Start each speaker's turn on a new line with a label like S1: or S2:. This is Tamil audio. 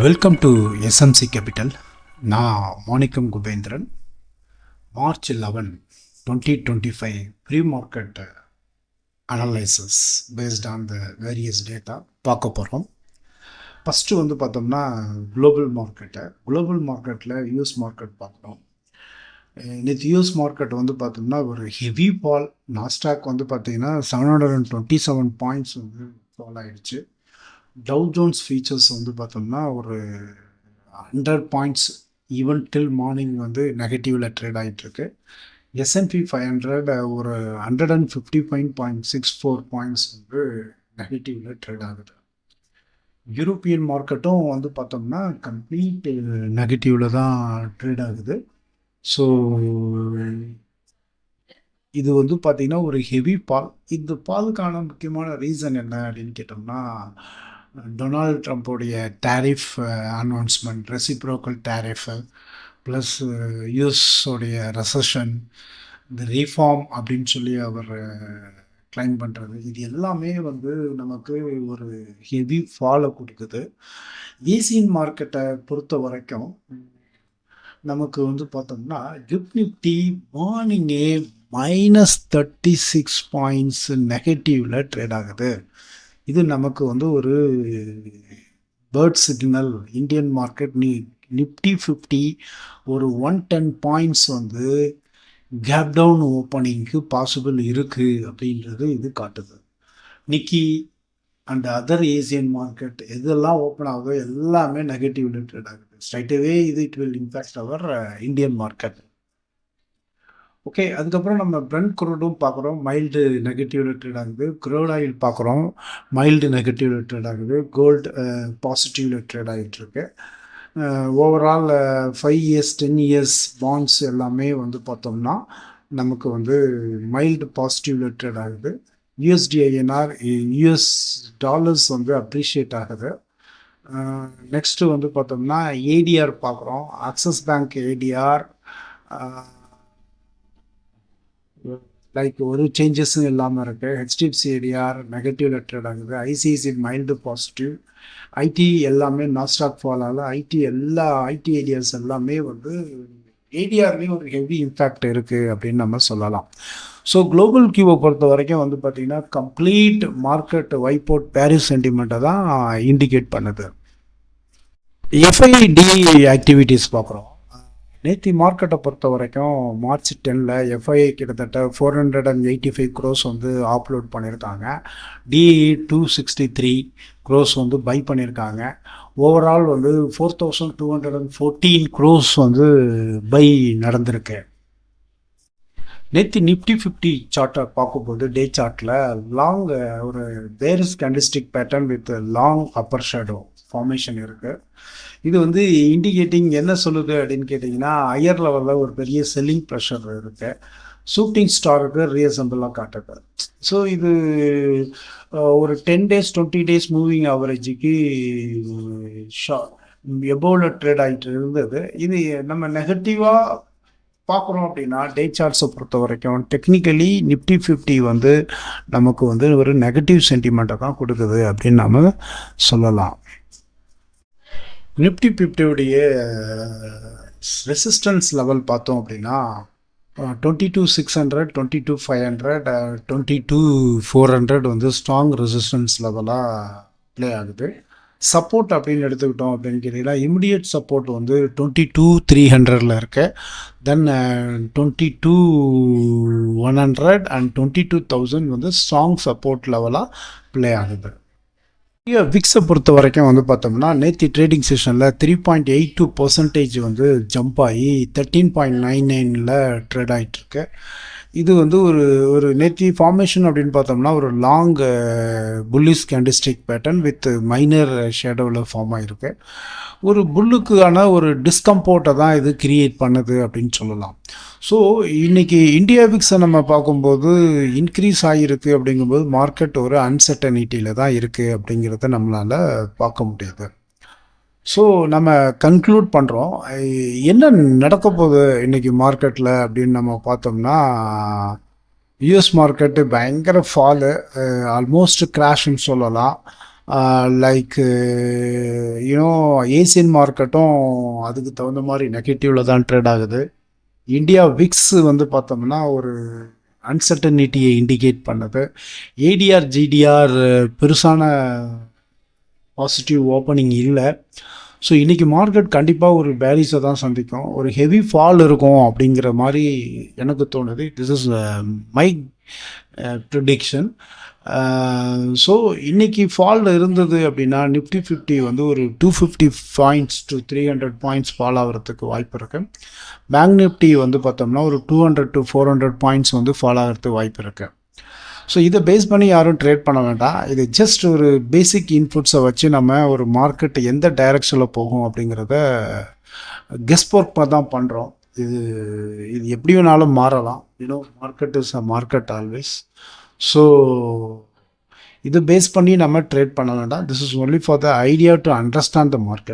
S1: Welcome to SMC capital. நான் Manickam Kubendran. March 11, 2025 pre market analysis based on the various data பார்க்க போகிறோம். ஃபஸ்ட்டு பார்த்தோம்னா குளோபல் மார்க்கெட்டில் யூஎஸ் மார்க்கெட் பார்க்குறோம். நேற்று யூஎஸ் மார்க்கெட் பார்த்தோம்னா ஒரு ஹெவி ஃபால். நாஸ்டாக் பார்த்தீங்கன்னா 727 பாயிண்ட்ஸ் ஃபால் ஆகிடுச்சு. டவ் ஜோன்ஸ் ஃபீச்சர்ஸ் பார்த்தோம்னா ஒரு 100 பாயிண்ட்ஸ் ஈவன் டில் மார்னிங் நெகட்டிவில் ட்ரேட் ஆகிட்டுருக்கு. S&P 500 ஒரு 155.64 பாயிண்ட்ஸ் நெகட்டிவில் ட்ரேட் ஆகுது. யூரோப்பியன் மார்க்கெட்டும் பார்த்தோம்னா கம்ப்ளீட் நெகட்டிவில் தான் ட்ரேட் ஆகுது. ஸோ இது பார்த்திங்கன்னா ஒரு ஹெவி பால். இந்த பாலுக்கான முக்கியமான ரீசன் என்ன அப்படின்னு கேட்டோம்னா, டொனால்ட் ட்ரம்ப்போடைய tariff announcement, reciprocal tariff plus யூஎஸோடைய ரெசஷன், இந்த ரீஃபார்ம் அப்படின்னு சொல்லி அவர் கிளைம் பண்ணுறது, இது எல்லாமே நமக்கு ஒரு ஹெவி ஃபாலை கொடுக்குது. ஏசியன் மார்க்கெட்டை பொறுத்த வரைக்கும் நமக்கு பார்த்தோம்னா நிஃப்டி மார்னிங்கே -36 பாயிண்ட்ஸ் நெகட்டிவில் ட்ரேட் ஆகுது. இது நமக்கு ஒரு bad signal. Indian market Nifty 50 ஒரு 110 பாயிண்ட்ஸ் கேப் டவுன் ஓப்பனிங்க்கு பாசிபிள் இருக்குது அப்படின்றது இது காட்டுது. Nikkei and other Asian market எதெல்லாம் ஓப்பன் ஆகுதோ எல்லாமே நெகட்டிவ்ல ட்ரேட் ஆகுது. ஸ்ட்ரைட்டாகவே it will impact our Indian market. Okay, அதுக்கப்புறம் நம்ம பிரெண்ட் குரூடும் பார்க்குறோம், மைல்டு நெகட்டிவில் ட்ரேட் ஆகுது. க்ரூட் ஆயில் பார்க்குறோம், மைல்டு நெகட்டிவில் ட்ரேட் ஆகுது. கோல்டு பாசிட்டிவில் ட்ரேட் ஆகிட்டுருக்கு. ஓவரால் 5 இயர்ஸ் 10 இயர்ஸ் பாண்ட்ஸ் எல்லாமே பார்த்தோம்னா நமக்கு மைல்டு பாசிட்டிவில் ட்ரேட் ஆகுது. USD/INR US டாலர்ஸ் அப்ரிஷியேட் ஆகுது. நெக்ஸ்ட்டு பார்த்தோம்னா ADR பார்க்குறோம். ஆக்சிஸ் பேங்க் ADR லைக் ஒரு சேஞ்சஸும் இல்லாமல் இருக்குது. HDFC ADR நெகட்டிவில் ட்ரேட் ஆகுது. ICICI mild positive. ஐடி எல்லாமே நாஸ்டாக் ஃபாலால் எல்லா ஐடி ஏரியாஸ் எல்லாமே ADRலேயும் ஒரு ஹெவி இம்பேக்ட் இருக்குது அப்படின்னு நம்ம சொல்லலாம். ஸோ குளோபல் கியூவை பொறுத்த வரைக்கும் பார்த்திங்கன்னா complete market wipe out bearish சென்டிமெண்ட்டை தான் இண்டிகேட் பண்ணுது. FID ஆக்டிவிட்டீஸ் பார்க்குறோம். நேற்று மார்க்கெட்டை பொறுத்த வரைக்கும் மார்ச் 10 FII கிட்டத்தட்ட 485 crores ஆப்லோட் பண்ணியிருக்காங்க. DE 263 crores பை பண்ணியிருக்காங்க. ஓவரால் 4214 crores பை நடந்திருக்கு. நேற்று நிஃப்டி 50 சார்ட்டை பார்க்கும்போது டே சார்ட்டில் லாங் ஒரு bearish candlestick pattern with long upper shadow formation இருக்குது. இது இண்டிகேட்டிங் என்ன சொல்லுது அப்படின்னு கேட்டிங்கன்னா, ஹையர் லெவலில் ஒரு பெரிய செல்லிங் ப்ரெஷர் இருக்குது. ஷூட்டிங் ஸ்டாருக்கு ரீஅசம்பிளாக காட்டுது. ஸோ இது ஒரு 10 days 20 days மூவிங் ஆவரேஜுக்கு எபோவில் ட்ரேட் ஆகிட்டு இருந்தது. இது நம்ம நெகட்டிவாக பார்க்குறோம் அப்படின்னா டே சார்ட்ஸை பொறுத்த வரைக்கும் டெக்னிக்கலி நிஃப்டி 50 நமக்கு ஒரு நெகட்டிவ் சென்டிமெண்ட்டை தான் கொடுக்குது அப்படின்னு நம்ம சொல்லலாம். நிஃப்டி 50உடைய ரெசிஸ்டன்ஸ் லெவல் பார்த்தோம் அப்படின்னா 22,600, 22,500, 22,400 ஸ்ட்ராங் ரெசிஸ்டன்ஸ் லெவலாக ப்ளே ஆகுது. சப்போர்ட் அப்படின்னு எடுத்துக்கிட்டோம் அப்படின்னு கேட்டிங்கன்னா இமிடியட் சப்போர்ட் 22,300 இருக்கு. தென் 22,100 அண்ட் 22,000 ஸ்ட்ராங் சப்போர்ட் லெவலாக ப்ளே ஆகுது. விக்ஸை பொறுத்த வரைக்கும் பார்த்தோம்னா நேற்று ட்ரேடிங் செஷனில் 3.82% ஜம்ப் ஆகி 13.99 ட்ரேட் ஆகிட்டுருக்கு. இது ஒரு நேற்று ஃபார்மேஷன் அப்படின்னு பார்த்தோம்னா ஒரு long bullish candlestick pattern with minor ஷேடோவில் ஃபார்ம் ஆகிருக்கு. ஒரு புல்லுக்கான ஒரு டிஸ்கம்போர்ட்டை தான் இது கிரியேட் பண்ணுது அப்படின்னு சொல்லலாம். ஸோ இன்றைக்கி இந்தியா விக்ஸை நம்ம பார்க்கும்போது இன்க்ரீஸ் ஆகிருக்கு அப்படிங்கும்போது மார்க்கெட் ஒரு அன்சர்டனிட்டியில் தான் இருக்குது அப்படிங்கிறத நம்மளால் பார்க்க முடியுது. ஸோ நம்ம கன்க்ளூட் பண்ணுறோம் என்ன நடக்க போகுது இன்றைக்கி மார்க்கெட்டில் அப்படின்னு நம்ம பார்த்தோம்னா, யூஎஸ் மார்க்கெட்டு பயங்கர ஃபாலு, ஆல்மோஸ்ட் கிராஷ்ன்னு சொல்லலாம். லைக் யூனோ ஏசியன் மார்க்கெட்டும் அதுக்கு தகுந்த மாதிரி நெகட்டிவில் தான் ட்ரேட் ஆகுது. இந்தியா விக்ஸ் வந்து பார்த்தோம்னா ஒரு அன்சர்டனிட்டியை இண்டிகேட் பண்ணுது. ஏடிஆர் ஜிடிஆர் பெருசான பாசிட்டிவ் ஓப்பனிங் இல்லை. ஸோ இன்றைக்கி மார்க்கெட் கண்டிப்பாக ஒரு பேரிஸை தான் சந்திக்கும். ஒரு ஹெவி ஃபால் இருக்கும் அப்படிங்கிற மாதிரி எனக்கு தோணுது. This is my prediction. So இன்றைக்கி ஃபாலில் இருந்தது அப்படின்னா நிஃப்டி 50 வந்து ஒரு 250 பாயிண்ட்ஸ் to 300 பாயிண்ட்ஸ் ஃபால் ஆகிறதுக்கு வாய்ப்பு இருக்குது. பேங்க் நிஃப்டி வந்து பார்த்தோம்னா ஒரு 200 to 400 பாயிண்ட்ஸ் வந்து ஃபால் ஆகிறதுக்கு வாய்ப்பு இருக்குது. ஸோ இதை பேஸ் பண்ணி யாரும் ட்ரேட் பண்ண வேண்டாம். இது ஜஸ்ட் ஒரு பேசிக் இன்புட்ஸை வச்சு நம்ம ஒரு மார்க்கெட் எந்த டைரக்ஷனில் போகும் அப்படிங்கிறத கெஸ் ஒர்க் தான் பண்ணுறோம். இது இது எப்படி வேணாலும் மாறலாம். Market is a market always. So இது பேஸ் பண்ணி நம்ம ட்ரேட் பண்ண வேண்டாம். This is only for the idea to understand the market.